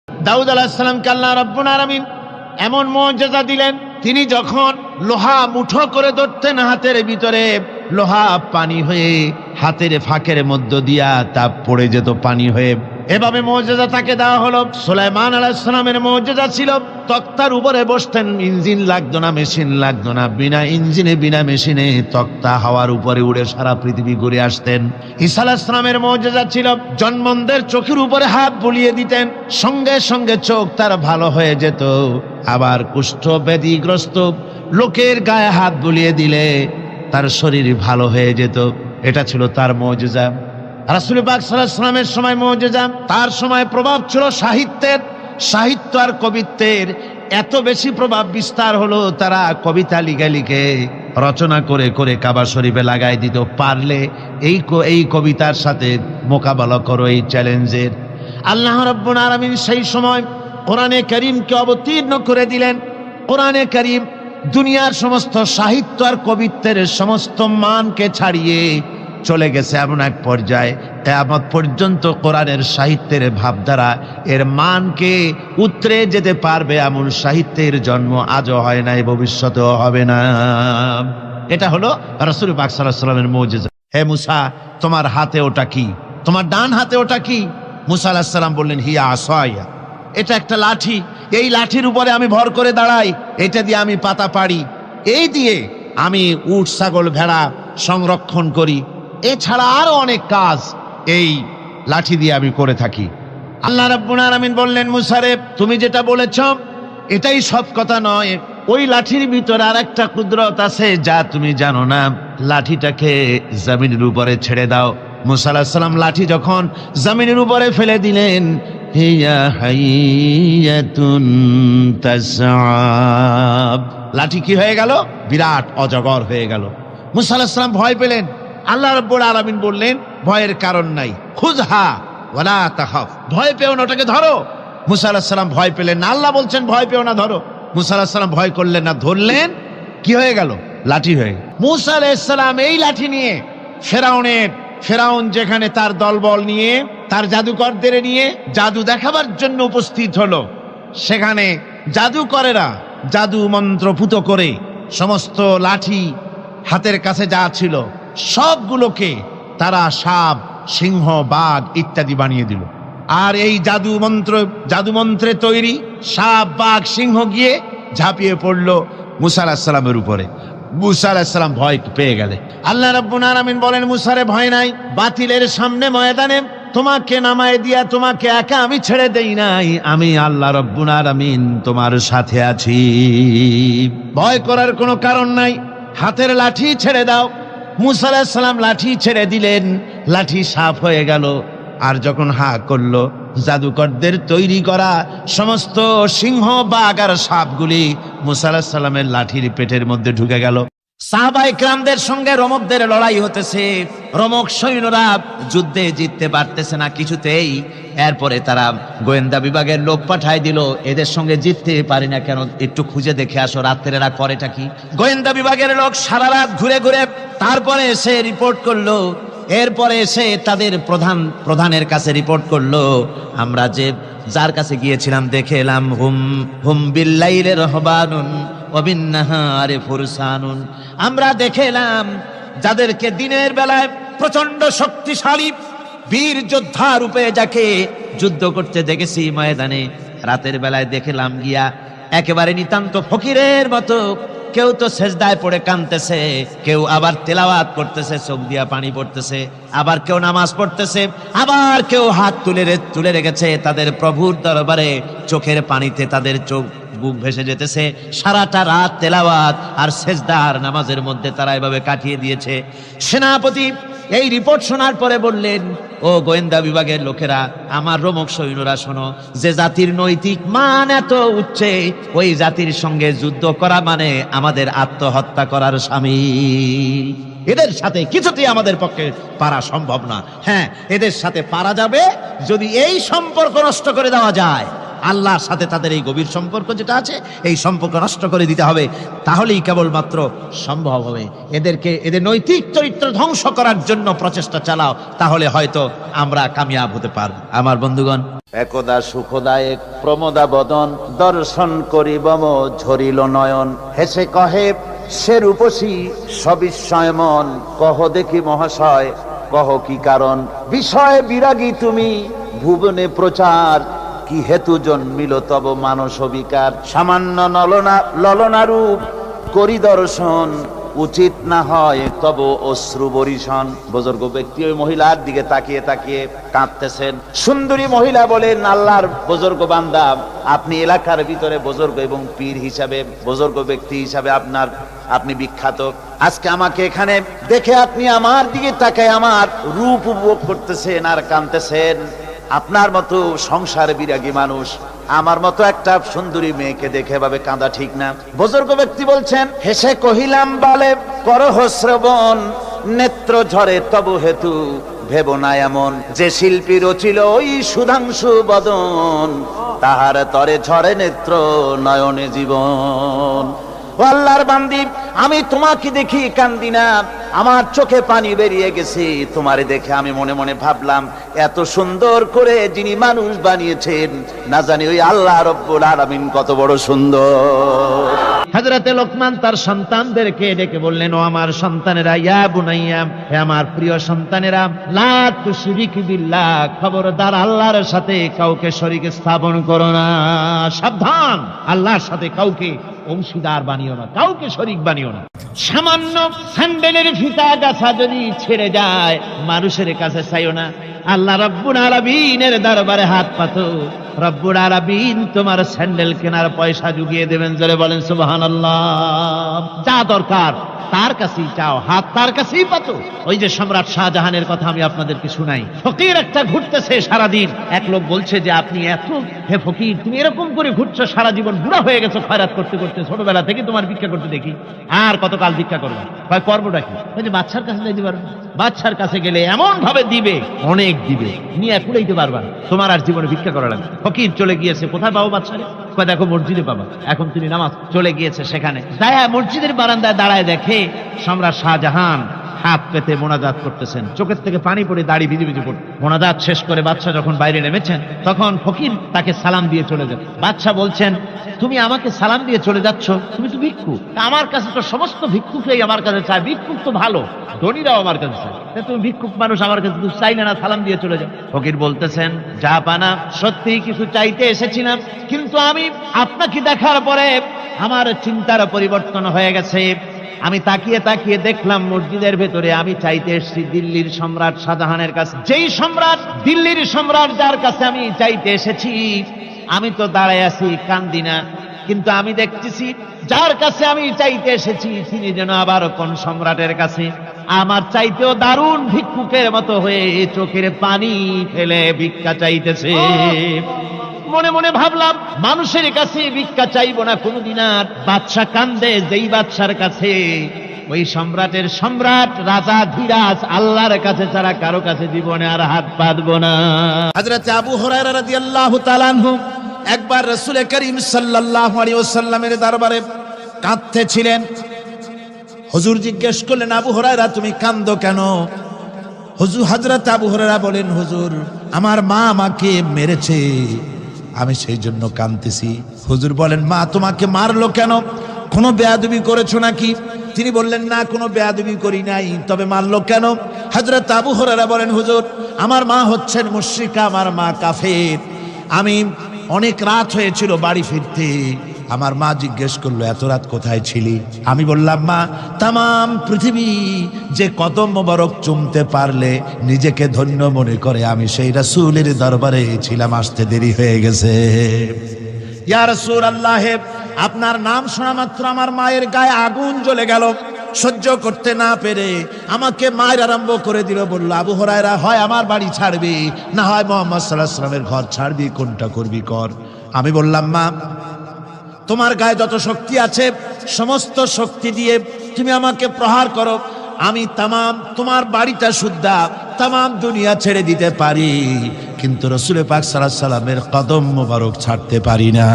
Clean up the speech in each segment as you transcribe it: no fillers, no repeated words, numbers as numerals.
দাউদ আলাইহিস সালামকে আল্লাহ রাব্বুল আলামিন এমন মুজিজা দিলেন, তিনি যখন লোহা মুঠো করে ধরতেন হাতের ভিতরে, লোহা পানি হয়ে হাতের ফাঁকের মধ্য দিয়া তা পড়ে যেত পানি হয়ে। এভাবে মুজিজা তাকে দেওয়া হলো। সুলাইমান আলাইহিস সালামের মুজিজা ছিল তক্তার উপরে বসতেন, ইঞ্জিন লাগতো না, মেশিন লাগতো না, বিনা ইঞ্জিনে বিনা মেশিনে তক্তা হাওয়ার উপরে উড়ে সারা পৃথিবী ঘুরে আসতেন। ঈসা আলাইহিস সালামের মুজিজা ছিল জন্মদের চোখের উপরে হাত বুলিয়ে দিতেন, সঙ্গে সঙ্গে চোখ তার ভালো হয়ে যেত। আবার কুষ্ঠ ব্যাধিগ্রস্ত লোকের গায়ে হাত বুলিয়ে দিলে তার শরীর ভালো হয়ে যেত। এটা ছিল তার মুজিজা। রাসূল পাক সাল্লাল্লাহু আলাইহি ওয়াসাল্লামের সময় মুজিজা, তার সময় প্রভাব ছিল সাহিত্যের। সাহিত্য আর কবিত্বের এত বেশি প্রভাব বিস্তার হলো, তারা কবিতা লিখে লিখে রচনা করে করে কাবা শরীফে লাগাই দিত। পারলে এই কবিতার সাথে মোকাবেলা করো এই চ্যালেঞ্জের। আল্লাহ রাব্বুল আলামিন সেই সময় কোরআনে কারীমকে অবতীর্ণ করে দিলেন। কোরআনে কারীম দুনিয়ার সমস্ত সাহিত্য আর কবিত্বের সমস্ত মানকে ছাড়িয়ে চলে গেছে এমন এক পর্যায়ে, কিয়ামত পর্যন্ত কোরআনের সাহিত্যের ভাবধারা এর মানকে উতরে যেতে পারবে এমন সাহিত্যের জন্ম আজও হয় নাই, ভবিষ্যতেও হবে না। এটা হলো রাসূল পাক সাল্লাল্লাহু আলাইহি ওয়াসাল্লামের মুজিজা। হে মুসা, তোমার হাতে ওটা কি? তোমার ডান হাতে ওটা কি? মুসা আলাইহিস সালাম বললেন, হিয়া আসায়া, এটা একটা লাঠি। এই লাঠির উপরে আমি ভর করে দাঁড়াই, এটা দিয়ে আমি পাতা পাড়ি, এই দিয়ে আমি উট ছাগল ভেড়া সংরক্ষণ করি, এছাড়া আরো অনেক কাজ এই লাঠি দিয়ে আমি করে থাকি। আল্লাহ রাব্বুল আলামিন বললেন, মুসা রে, তুমি যেটা বলেছ এটাই সব কথা নয়, ওই লাঠির ভিতরে আর একটা কুদরত আছে যা তুমি জানো না। লাঠিটাকে জমিনের উপরে ছেড়ে দাও। মুসা আলাইহিস সালাম লাঠি যখন জমিনের উপরে ফেলে দিলেন, হিয়া হাইয়াতুন তাসআব, লাঠি কি হয়ে গেল? বিরাট অজগর হয়ে গেল। মুসা আলাইহিস সালাম ভয় পেলেন। আল্লাহ রাব্বুল আলামিন বললেন, ভয়ের কারণ নাই, খুযহা ওয়ালা তাখাফ, ভয় পেও না, ওটাকে ধরো। মুসা আলাইহিস সালাম ভয় পেলেন না, আল্লাহ বলছেন ভয় পেও না, ধরো। মুসা আলাইহিস সালাম ভয় করলেন না, ধরলেন, কি হয়ে গেল? লাঠি হয়ে গেল। মুসা আলাইহিস সালাম এই লাঠি নিয়ে ফেরাউন যেখানে তার দলবল নিয়ে, তার জাদুকরদের নিয়ে জাদু দেখাবার জন্য উপস্থিত হলো, সেখানে জাদুকরেরা জাদু মন্ত্রপুত করে সমস্ত লাঠি হাতের কাছে যা ছিল সবগুলোকে তারা সাপ, সিংহ, বাঘ ইত্যাদি বানিয়ে দিল। আর এই জাদু মন্ত্রে তৈরি সাপ, বাঘ, সিংহ গিয়ে ঝাঁপিয়ে পড়লো মুসা আলাইহিস সালামের উপরে। মুসা আলাইহিস সালাম ভয় পেয়ে গেলেন। আল্লাহ রাব্বুল আলামিন বলেন, মুসারে ভয় নাই, বাতিলের সামনে ময়দানে তোমাকে নামায় দিয়া তোমাকে একা আমি ছেড়ে দেই নাই, আমি আল্লাহ রাব্বুল আলামিন তোমার সাথে আছি, ভয় করার কোনো কারণ নাই, হাতের লাঠি ছেড়ে দাও। মুসা আলাইহিস সালাম লাঠি ছেড়ে দিলেন, লাঠি সাফ হয়ে গেল। আর যখন হা করলো, জাদুকরদের তৈরি করা সমস্ত সিংহ, বাঘ আর সাপগুলি মুসা আলাইহিস সালামের লাঠির পেটের মধ্যে ঢুকে গেল। সাহাবায়ে কেরামদের সঙ্গে রোমকদের লড়াই হতেছে, রোমক সৈন্যরা যুদ্ধে জিততে পারতেছে না কিছুতেই। এরপরে তারা গোয়েন্দা বিভাগের লোক পাঠায় দিল, এদের সঙ্গে জিততে পারি না কেন, একটু খুঁজে দেখে আসো রাত্রে এরা করেটা কি। গোয়েন্দা বিভাগের লোক সারা রাত ঘুরে ঘুরে তারপরে এসে রিপোর্ট করলো। এরপরে এসে তাদের প্রধানের কাছে রিপোর্ট করলো, আমরা যার কাছে গিয়েছিলাম দেখে এলাম, হুম বিল্লাইলি রাহবানুন ওয়া বিন্নাহারি ফুরসানুন, আমরা দেখে এলাম যাদেরকে দিনের বেলায় প্রচন্ড শক্তিশালী বীর যোদ্ধা রূপে যাকে যুদ্ধ করতে দেখেছি ময়দানে, রাতের বেলায় দেখলাম গিয়া একেবারে নিতান্ত ফকিরের মতো, কেউ তো সেজদায় পড়ে কাঁদতেছে, কেউ আবার তেলাওয়াত করতেছে, চোখ দিয়া পানি পড়তেছে, আবার কেউ নামাজ পড়তেছে, আবার কেউ হাত তুলে রেখেছে তাদের প্রভুর দরবারে, চোখের পানিতে তাদের চোখ বুক ভেসে যেতেছে। সারাটা রাত তেলাওয়াত আর সেজদা আর নামাজের মধ্যে তারা এভাবে কাটিয়ে দিয়েছে। সেনাপতি এই রিপোর্ট শোনার পরে বললেন, ও গোয়েন্দা বিভাগের লোকেরা, আমার রোমক সৈন্যরা শোনো, যে জাতির নৈতিক মান এত উচ্চে, ওই জাতির সঙ্গে যুদ্ধ করা মানে আমাদের আত্মহত্যা করার শামিল। এদের সাথে কিছুতেই আমাদের পক্ষে পারা সম্ভব না। হ্যাঁ, এদের সাথে পারা যাবে যদি এই সম্পর্ক নষ্ট করে দেওয়া যায়। আল্লাহর সাথে তাদের এই গভীর সম্পর্ক যেটা আছে, এই সম্পর্ক নষ্ট করে দিতে হবে। তাহলেই কেবলমাত্র সম্ভব হবে। এদের নৈতিক চরিত্র ধ্বংস করার জন্য প্রচেষ্টা চালাও, তাহলে হয়তো আমরা কামিয়াব হতে পারব। আমার বন্ধুগণ, একদা সুখদায়ক প্রমোদা বদন দর্শন করিব ঝরিল নয়ন, হেসে কহে সে রূপসী সবিস্ময় মন, কহ দেখি মহাশয় কহ কি কারণ, বিষয় বিরাগী তুমি ভুবনে প্রচার, কি হেতু জন্মিল তব মানস বিকার, সামান্য ললনা রূপ করি দর্শন, উচিত না হয় তব অশ্রু বরিশন। বুজুর্গ ব্যক্তি ওই মহিলার দিকে তাকিয়ে তাকিয়ে কাঁদতেছেন। সুন্দরী মহিলা বলেন, আল্লাহর বুজুর্গ বান্দা, আপনি এলাকার ভিতরে বুজুর্গ এবং পীর হিসাবে, বুজুর্গ ব্যক্তি হিসাবে আপনি বিখ্যাত। আজকে আমাকে এখানে দেখে আপনি আমার দিকে তাকায় আমার রূপ উপভোগ করতেছেন আর কাঁদতেছেন। আপনার মতো সংসার বিরাগী মানুষ আমার মতো একটা সুন্দরী মেয়েকে দেখে ভাবে কাঁদা ঠিক না। বুজুর্গ ব্যক্তি বলছেন, হেসে কহিলাম বালে করহ শ্রবণ, নেত্র ঝরে তব হেতু ভেব না এমন, যে শিল্পী রচিল ওই সুধাংশু বদন, তাহার তরে ঝরে নেত্র নয়নে জীবন। ও আল্লাহর বান্দি, আমি তোমাকে দেখি কান্দি না, আমার চোখে পানি বেরিয়ে গেছে। তোমারে দেখে আমি মনে মনে ভাবলাম, এত সুন্দর করে যিনি মানুষ বানিয়েছেন, না জানি ওই আল্লাহ রব্বুল আলামিন কত বড় সুন্দর। হযরতে লোকমান তার সন্তানদেরকে ডেকে বললেন, ও আমার সন্তানেরা, ইয়া বুনাইয়া, হে আমার প্রিয় সন্তানেরা, লা তুশরিক বিল্লাহ, খবরদার আল্লাহর সাথে কাউকে শরীক স্থাপন করো না। সাবধান, আল্লাহর সাথে কাউকে অংশীদার বানিও না, কাউকে শরীক বানিও না। সামান্য স্যান্ডেলের ফিতা গাছা যদি ছেড়ে যায়, মানুষের কাছে চাইও না, আল্লাহ রব্বুল আলামিনের দরবারে হাত পাতো। রব্বুল আলামিন তোমার স্যান্ডেল কেনার পয়সা জুগিয়ে দেবেন। জোরে বলেন সুবহানাল্লাহ। যা দরকার তার কাছেই চাও, হাত তার কাছেই পাতো। ওই যে সম্রাট শাহজাহানের কথা আমি আপনাদেরকে শুনাই। ফকির একটা ঘুরতেছে সারাদিন। এক লোক বলছে যে, আপনি এত, হে ফকির, তুমি এরকম করে ঘুরছো সারা জীবন, বুড়া হয়ে গেছো খয়রাত করতে করতে, ছোটবেলা থেকে তোমার ভিক্ষা করতে দেখি, আর কতকাল ভিক্ষা করবে? করবোটা কি? বাচ্চার কাছে যাইতে পারবে, বাচ্চার কাছে গেলে এমন ভাবে দিবে, অনেক দিবে, নিয়ে কুলাইতে পারবা, তোমার আর জীবনে ভিক্ষা করা লাগবে। ফকির চলে গিয়েছে, কোথায় পাবো বাচ্চারে? দেখো মসজিদে পাবা। এখন তিনি নামাজ চলে গিয়েছে সেখানে, মসজিদের বারান্দায় দাঁড়ায় দেখে সম্রাট শাহজাহান হাত পেতে মোনাজাত করতেছেন, চোখের থেকে পানি পড়ে দাড়ি ভিজে ভিজে পড়ে। মোনাজাত শেষ করে বাদশা যখন বাইরে নেমেছেন, তখন ফকির তাকে সালাম দিয়ে চলে যান। বাদশা বলছেন, তুমি আমাকে সালাম দিয়ে চলে যাচ্ছ, তুমি তো ভিক্ষুক, আমার কাছে তো সমস্ত ভিক্ষুকই আমার কাছে চায়, ভিক্ষুক তো ভালো, ধনীরাও আমার কাছে চায়, তুমি ভিক্ষুক মানুষ আমার কাছে তুমি চাইলে না, সালাম দিয়ে চলে যাও। ফকির বলতেছেন, যা পানা, সত্যি কিছু চাইতে এসেছিলাম, কিন্তু আমি আপনাকে দেখার পরে আমার চিন্তার পরিবর্তন হয়ে গেছে। আমি তাকিয়ে তাকিয়ে দেখলাম মসজিদের ভেতরে আমি চাইতে এসেছি দিল্লির সম্রাট শাহজাহানের কাছে। যেই সম্রাট, দিল্লির সম্রাট যার কাছে আমি চাইতে এসেছি, আমি তো দাঁড়ায় আছি, কান্দি না, কিন্তু আমি দেখতেছি যার কাছে আমি চাইতে এসেছি তিনি যেন আবার কোন সম্রাটের কাছে আমার চাইতেও দারুণ ভিক্ষুকের মতো হয়ে চোখের পানি ফেলে ভিক্ষা চাইতেছে। মনে মনে ভাবলাম, মানুষের কাছে ভিক্ষা চাইবো না কোনদিন আর। বাদশা কান্দে, যেই বাদশার কাছে, ওই সম্রাটের সম্রাট রাজা ধীরাজ আল্লাহর কাছে ছাড়া কারো কাছে জীবনে আর হাত পাতবো না। হযরত আবু হুরায়রা রাদিয়াল্লাহু তাআলা আনহু একবার রাসূল করিম সাল্লাল্লাহু আলাইহি ওয়াসাল্লামের দরবারে কাঁদতেছিলেন। হুজুর জিজ্ঞেস করলেন, আবু হুরায়রা তুমি কাঁদো কেন? হযরত আবু হুরায়রা বলেন, হুজুর আমার মা আমাকে মেরেছে, আমি সেই জন্য কাঁদতেছি। হুজুর বলেন, মা তোমাকে মারলো কেন? কোনো বেয়াদবি করেছো নাকি? তিনি বললেন, না কোনো বেয়াদবি করি নাই, তবে মারলো কেন? হযরত আবু হুরায়রা বলেন, হুজুর আমার মা হচ্ছেন মুশরিকা, আমার মা কাফের। আমি অনেক রাত হয়েছিল বাড়ি ফিরতে, আমার মা জিজ্ঞেস করলো, এত রাত কোথায় ছিলি? আমি বললাম, মা তাম পৃথিবী যে কদম মোবারক চুমতে পারলে নিজেকে ধন্য মনে করে, আমি সেই রাসূলের দরবারে ছিলাম, আসতে দেরি হয়ে গেছে। ইয়া রাসূলুল্লাহ, আপনার নাম শোনা মাত্র আমার মায়ের গায়ে আগুন জ্বলে গেল। সহ্য করতে না পেরে আমাকে মায়ের আরম্ভ করে দিল। বলল, আবু হুরায়রা, হয় আমার বাড়ি ছাড়বি, না হয় মুহাম্মদ সাল্লাল্লাহু আলাইহি ওয়াসাল্লামের ঘর ছাড়বি, কোনটা করবি কর। আমি বললাম, মা তোমার গায়ে যত শক্তি আছে সমস্ত শক্তি দিয়ে তুমি আমাকে প্রহার করো, আমি তোমার বাড়িটা সুদ্ধা তাম দুনিয়া ছেড়ে দিতে পারি, কিন্তু রাসূল পাক সাল্লাল্লাহু আলাইহি সাল্লামের কদম মোবারক ছাড়তে পারি না।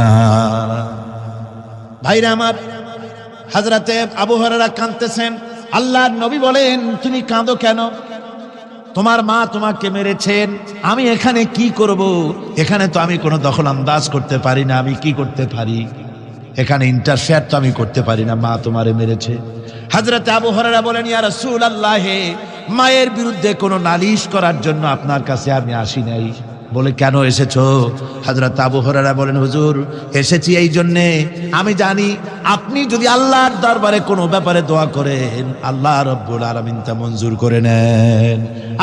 ভাইরা আমার, হযরতে আবু হুরায়রা কাঁদতেছেন। আল্লাহর নবী বলেন, তুমি কাঁদো কেন? তোমার মা তোমাকে মেরেছেন, আমি এখানে কি করব? এখানে তো আমি কোনো দখল আন্দাজ করতে পারি না। আমি কি করতে পারি? এখানে ইন্টারফেয়ার তো আমি করতে পারি না। মা তোমারে মেরেছে। হযরত আবু হুরায়রা বলেন, ইয়া রাসূলুল্লাহ, মায়ের বিরুদ্ধে কোনো নালিশ করার জন্য আপনার কাছে আমি আসি নাই। বলে, কেন এসেছো? হযরত আবু হুরায়রা বলেন, হুজুর, এসেছি এই জন্যে, আমি জানি আপনি যদি আল্লাহর দরবারে কোনো ব্যাপারে দোয়া করেন, আল্লাহ রাব্বুল আলামিন তা মঞ্জুর করে নেন।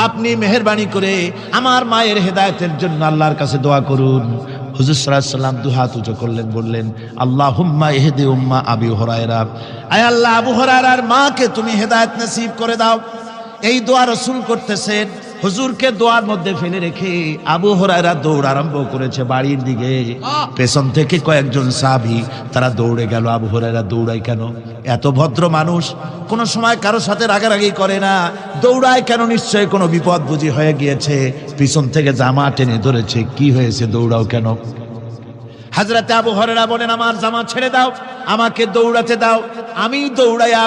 আপনি মেহেরবানি করে আমার মায়ের হেদায়েতের জন্য আল্লাহর কাছে দোয়া করুন। হুজুর সাল্লাল্লাহু আলাইহি ওয়াসাল্লাম দুহাত উঁচু করলেন, বললেন, আল্লাহুম্মা ইহদি উম্মা আবি হুরায়রা, আয় আল্লাহ, আবু হুরায়রার মাকে তুমি হেদায়েত নসিব করে দাও। এই দোয়া রাসূল করতেছেন। হুজুরকে দোয়ার মধ্যে ফেলে রেখে আবু হুরায়রা দৌড় আরম্ভ করেছে বাড়ির দিকে। পেছন থেকে কয়েকজন সাহাবী তারা দৌড়ে গেল। আবু হুরায়রা দৌড়ায় কেন? এত ভদ্র মানুষ, কোনো সময় কারোর সাথে রাগারাগি করে না। দৌড়ায় কেন? নিশ্চয়ই কোনো বিপদ বুঝি হয়ে গিয়েছে। পিছন থেকে জামা টেনে ধরেছে। কি হয়েছে? দৌড়াও কেন? হযরতে আবু হুরায়রা বলেন, আমার জামা ছেড়ে দাও, আমাকে দৌড়াতে দাও। আমি দৌড়াইয়া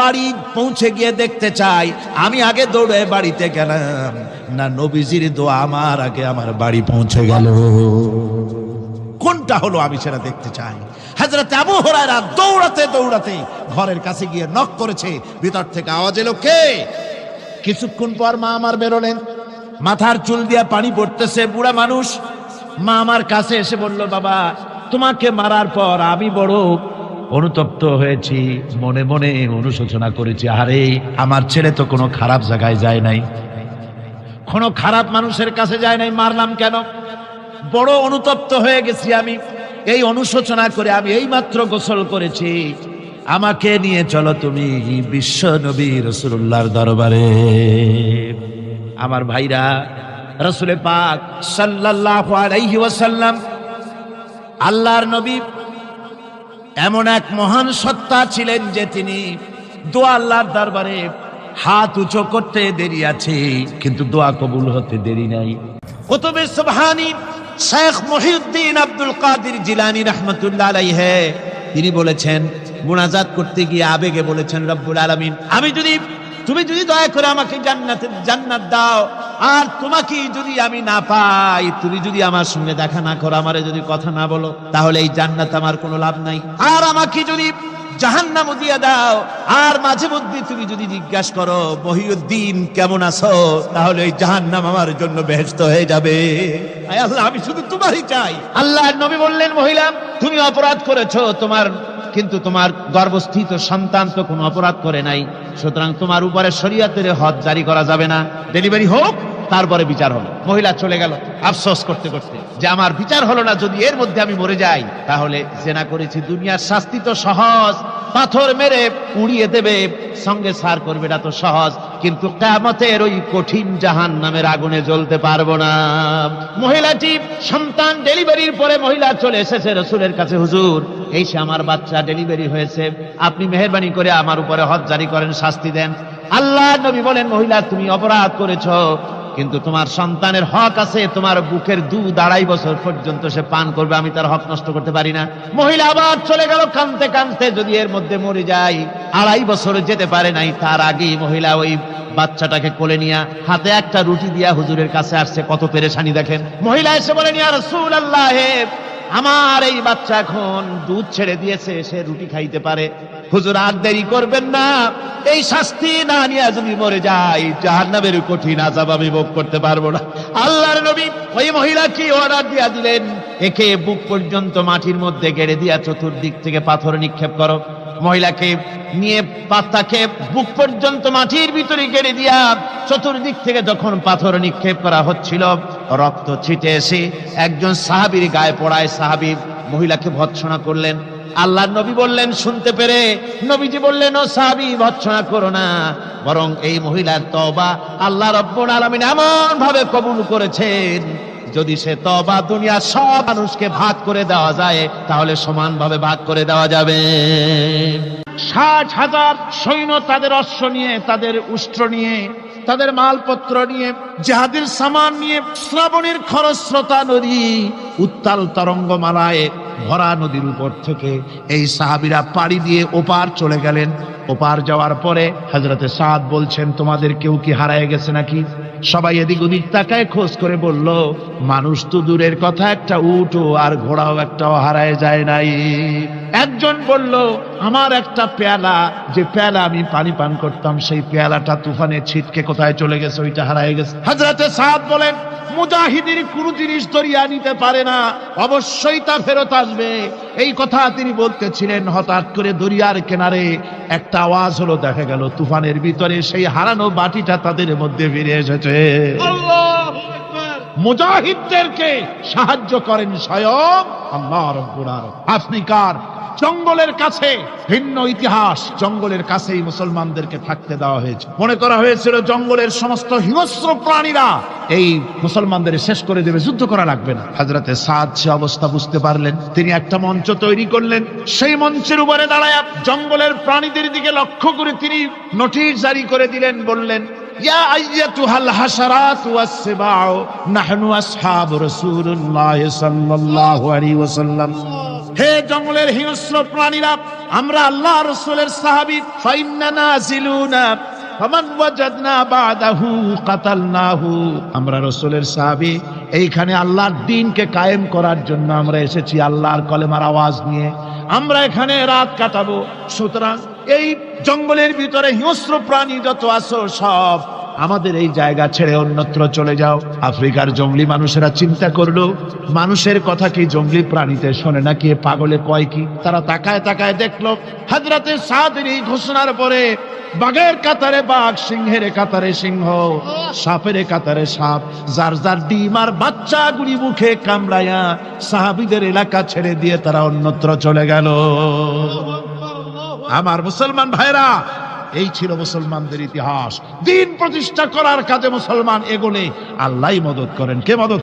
বাড়ি পৌঁছে গিয়ে দেখতে চাই আমি আগে দৌড়ে বাড়িতে গেলাম না নবীজির দোয়া আমার আগে আমার বাড়ি পৌঁছে গেল। কোনটা হলো আমি সেটা দেখতে চাই। হযরত আবু হুরায়রা দৌড়াতে দৌড়াতে ঘরের কাছে গিয়ে নক করেছে। ভিতর থেকে আওয়াজ এলো, কে? কিছুক্ষণ পর মা আমার বেরোলেন। মাথার চুল দিয়ে পানি পড়তেছে, বুড়া মানুষ। মা আমার কাছে এসে বলল, বাবা, তোমাকে মারার পর আমি বড় অনুতপ্ত হয়েছি, মনে মনে অনুশোচনা করেছি। আরে, আমার ছেলে তো কোনো খারাপ জায়গায় যায় নাই, কোনো খারাপ মানুষের কাছে যায় নাই, মারলাম কেন? বড় অনুতপ্ত হয়ে গেছি আমি। এই অনুশোচনা করে আমি এইমাত্র গোসল করেছি। আমাকে নিয়ে চলো তুমি বিশ্ব নবী রাসূলুল্লাহর দরবারে। আমার ভাইরা, রাসূল পাক সাল্লাল্লাহু আলাইহি ওয়াসাল্লাম, আল্লাহর নবী এমন এক মহান সত্তা ছিলেন যে তিনি দোয়া আল্লাহর দরবারে হাত উঁচু করতে দেরি আছে, কিন্তু দোয়া কবুল হতে দেরি নাই। কুতুবে সুবহানী শেখ মুহিউদ্দিন আব্দুল কাদের জিলানী রাহমাতুল্লাহ আলাইহি তিনি বলেছেন, মুনাজাত করতে গিয়ে আবেগে বলেছেন, রব্বুল আলামিন, তুমি যদি দয়া করে আমাকে জান্নাত দাও, আর তোমাকে যদি আমি না পাই, তুমি যদি আমার সঙ্গে দেখা না করো, আমারে যদি কথা না বলো, তাহলে এই জান্নাত আমার কোনো লাভ নাই। আর আমাকে যদি জাহান্নাম দিয়ে দাও, আর মাঝে মধ্যে তুমি যদি জিজ্ঞাসা করো, মহিউদ্দিন কেমন আছো, তাহলে এই জাহান্নাম আমার জন্য বেহেশত হয়ে যাবে। আয় আল্লাহ, আমি শুধু তোমারই চাই। আল্লাহর নবী বললেন, মহিলা, তুমি অপরাধ করেছো, কিন্তু তোমার গর্ভস্থিত সন্তান তো কোনো অপরাধ করে নাই, সুতরাং তোমার উপরে শরীয়তের হদ জারি করা যাবে না। ডেলিভারি হোক, তারপরে বিচার হবে। মহিলা চলে গেল আফসোস করতে করতে যে আমার বিচার হলো না, যদি এর মধ্যে আমি মরে যাই তাহলে জেনা করেছি। দুনিয়ার শাস্তি তো সহজ, পাথর মেরে উড়িয়ে দেবে, সঙ্গে সার করবে, এটা তো সহজ, কিন্তু কিয়ামতের ওই কঠিন জাহান্নামের আগুনে জ্বলতে পারবো না। মহিলাটি সন্তান ডেলিভারির পরে মহিলা চলে এসেছে রাসূলের কাছে, হুজুর, এই সে আমার বাচ্চা ডেলিভারি হয়েছে, আপনি মেহেরবানি করে আমার উপরে হদ জারি করেন, শাস্তি দেন। আল্লাহর নবী বলেন, মহিলা, তুমি অপরাধ করেছো, কিন্তু তোমার সন্তানের হক আছে, তোমার বুকের দুধ 2.5 বছর পর্যন্ত সে পান করবে, আমি তার হক নষ্ট করতে পারি না। মহিলা আবার চলে গেল কাঁদতে কাঁদতে, যদি এর মধ্যে মরে যায়, 2.5 বছর যেতে পারে নাই, তার আগেই মহিলা ওই বাচ্চাটাকে কোলে নিয়ে হাতে একটা রুটি দিয়া হুজুরের কাছে আসছে। কত পেরেশানি দেখেন। মহিলা এসে বলেন, ইয়া রাসূলুল্লাহ, আমার এই বাচ্চা এখন দুধ ছেড়ে দিয়েছে, সে রুটি খাইতে পারে, হুজুর আর দেরি করবেন না, এই শাস্তি না নিয়ে যদি মরে যায়, জাহান্নামের কঠিন আযাব আমি ভোগ করতে পারবো না। আল্লাহর নবী ওই মহিলাকে অর্ডার দিয়া দিলেন, একে বুক পর্যন্ত মাটির মধ্যে গেড়ে দিয়া চতুর্দিক থেকে পাথর নিক্ষেপ করো। মহিলাকে নিয়ে পাতাকে বুক পর্যন্ত মাটির ভিতরে গেড়ে দিয়া চতুর্দিক থেকে যখন পাথর নিক্ষেপ করা হচ্ছিল, রক্ত ছিটে এসে একজন সাহাবীর গায়ে পড়ায়। সাহাবী মহিলাকে ভৎসনা করলেন। আল্লাহর নবী বললেন, শুনতে পেরে নবীজি বললেন, ও সাহাবী, ভৎসনা করো না, বরং এই মহিলার তওবা আল্লাহ রাব্বুল আলামিন এমন ভাবে কবুল করেছেন, যদি সে তওবা দুনিয়ার সব মানুষকে ভাগ করে দেওয়া যায়, তাহলে সমানভাবে ভাগ করে দেওয়া যাবে। 60,000 সৈন্য তাদের অশ্ব নিয়ে, তাদের উষ্ট্র নিয়ে তাদের মালপত্র নিয়ে, জিহাদের সামান নিয়ে শ্রাবণের খরস্রোতা নদী উত্তাল তরঙ্গমালায় ভরা নদীর উপর থেকে এই সাহাবীরা পাড়ি দিয়ে ওপার চলে গেলেন। ওপার যাওয়ার পরে হযরতে সাদ বলছেন, তোমাদের কেউ কি হারায় গেছে নাকি? সবাই এদিক ওদিক তাকায় খোঁজ করে বলল, মানুষ তো দূরের কথা, একটা উটও আর ঘোড়াও একটাও হারায় যায় নাই। একজন বলল, আমার একটা পেয়ালা, যে পেয়ালা আমি পানি পান করতাম, সেই পেয়ালাটা তুফানে ছিটকে কোথায় চলে গেছে, ওইটা হারায় গেছে। হযরতে সাদ বলেন, মুজাহিদের কোন জিনিস দরিয়া নিতে পারে না, অবশ্যই তা ফেরত আসবে। এই কথা তিনি বলতেছিলেন, হঠাৎ করে দরিয়ার কিনারে একটা আওয়াজ হলো, দেখা গেল তুফানের ভিতরে সেই হারানো বাটিটা তাদের মধ্যে ফিরে এসেছে। মুজাহিদদেরকে সাহায্য করেন স্বয়ং আল্লাহ রাব্বুল আলামিন। আফ্রিকার জঙ্গলের কাছে ভিন্ন ইতিহাস, জঙ্গলের কাছেই মুসলমানদেরকে থাকতে দেওয়া হয়েছে। মনে করা হয়েছিল জঙ্গলের সমস্ত হিংস্র প্রাণীরা এই মুসলমানদের শেষ করে দেবে, যুদ্ধ করা লাগবে না। হযরতে সাদ সে অবস্থা বুঝতে পারলেন, তিনি একটা মঞ্চ তৈরি করলেন। সেই মঞ্চের উপরে দাঁড়ায় জঙ্গলের প্রাণীদের দিকে লক্ষ্য করে তিনি নোটিশ জারি করে দিলেন, বললেন, ইয়া আইয়াতুহাল হাশারাত ওয়াস সিবাউ নাহনু আসহাবু রাসূলুল্লাহ সাল্লাল্লাহু আলাইহি ওয়াসাল্লাম। হে জঙ্গলের হিংস্র প্রাণীরা, আমরা আল্লাহ রাসূলের সাহাবী, ফাইন্না নাজিলুনা ফামান ওয়াজাদনা বাদাহু কাতালনাহু। আমরা রাসূলের সাহাবী, এইখানে আল্লাহর দ্বীনকে কায়েম করার জন্য আমরা এসেছি, আল্লাহর কলেমার আওয়াজ নিয়ে আমরা এখানে রাত কাটাবো। সুতরাং এই জঙ্গলের ভিতরে হিংস্র প্রাণী যত আছো, সব আমাদের এই জায়গা ছেড়ে অন্যত্র চলে যাও। আফ্রিকার জঙ্গলি মানুষেরা চিন্তা করলো, মানুষের কথা কি জঙ্গলি প্রাণীতে শোনে নাকি, পাগলে কয় কি? তারা তাকায় তাকায় দেখলো, হযরতে সাদের এই ঘোষণার পরে বাঘের কাতারে বাঘ, সিংহের কাতারে সিংহ, সাপের কাতারে সাপ, যার যার ডিম আর বাচ্চাগুলি মুখে কামড়ায়া সাহাবীদের এলাকা ছেড়ে দিয়ে তারা অন্যত্র চলে গেল। আমার মুসলমান ভাইরা, এই ছিল মুসলমানদের ইতিহাস। দ্বীন প্রতিষ্ঠা করার কাজে মুসলমান এগোলে আল্লাহই মদত করেন। কে মদত